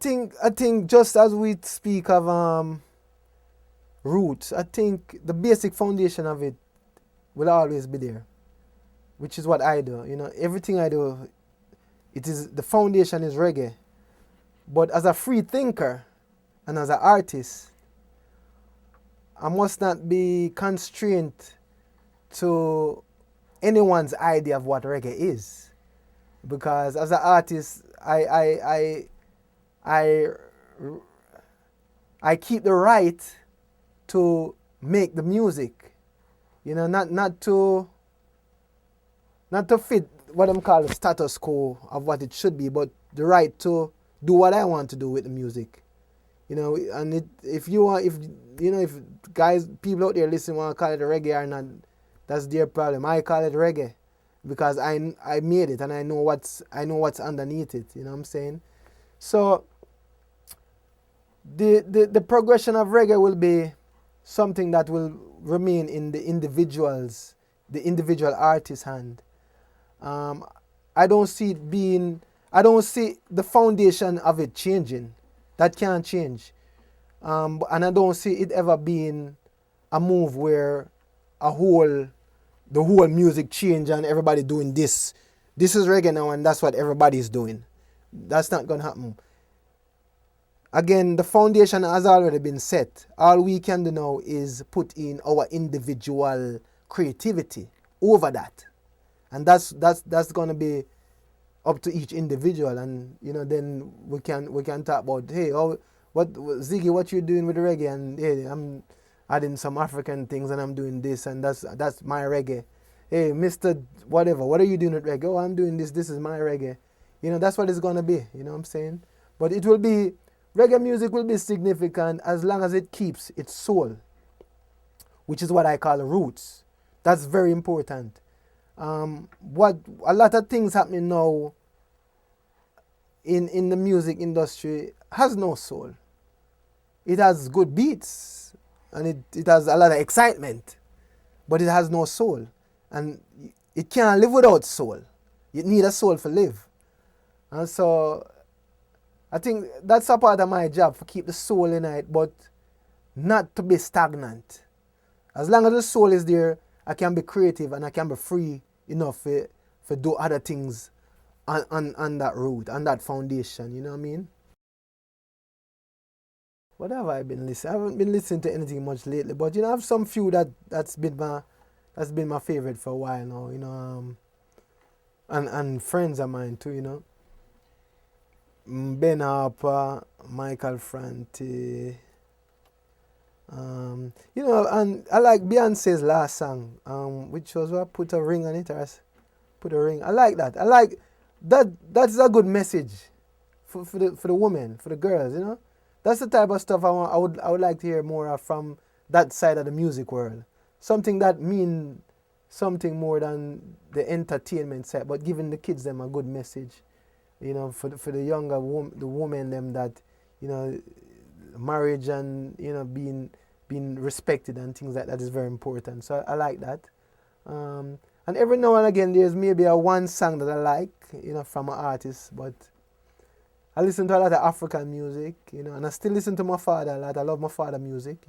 think just as we speak of roots, I think the basic foundation of it will always be there, which is what I do. Everything I do, the foundation is reggae. But as a free thinker and as an artist, I must not be constrained to anyone's idea of what reggae is, because as an artist, I keep the right to make the music, not to fit what I'm calling the status quo of what it should be, but the right to do what I want to do with the music. And if people out there listening want to call it reggae or not, that's their problem. I call it reggae because I made it and I know what's underneath it. You know what I'm saying? So the progression of reggae will be something that will remain in the individual artist's hand. I don't see the foundation of it changing. That can't change. And I don't see it ever being a move where the whole music change and everybody doing this. This is reggae now and that's what everybody's doing. That's not going to happen. Again, the foundation has already been set. All we can do now is put in our individual creativity over that. And that's going to be up to each individual, and then we can talk about, hey, Ziggy, what you doing with the reggae, and hey, I'm adding some African things and I'm doing this, and that's my reggae. Hey, Mr. Whatever, what are you doing with reggae? Oh, I'm doing this is my reggae. That's what it's gonna be, you know what I'm saying? But reggae music will be significant as long as it keeps its soul, which is what I call the roots. That's very important. What a lot of things happening now in the music industry has no soul. It has good beats and it has a lot of excitement, but it has no soul, and it can't live without soul. You need a soul to live, and so I think that's a part of my job, to keep the soul in it, but not to be stagnant. As long as the soul is there, I can be creative and I can be free enough for do other things on that route, on that foundation, you know what I mean? What have I been listening? I haven't been listening to anything much lately, but I have some few that's been my favorite for a while now, and friends of mine too, Ben Harper, Michael Franti, and I like Beyonce's last song, which was what, Put a Ring on It, or Put a Ring. I like that. I like that. That's a good message for the women, for the girls. That's the type of stuff I would like to hear more of from that side of the music world. Something that mean something more than the entertainment side, but giving the kids them a good message. For the younger the women them, that marriage and being respected and things like that is very important. So I like that. And every now and again there's maybe one song that I like, from an artist, but I listen to a lot of African music, and I still listen to my father a lot. I love my father music,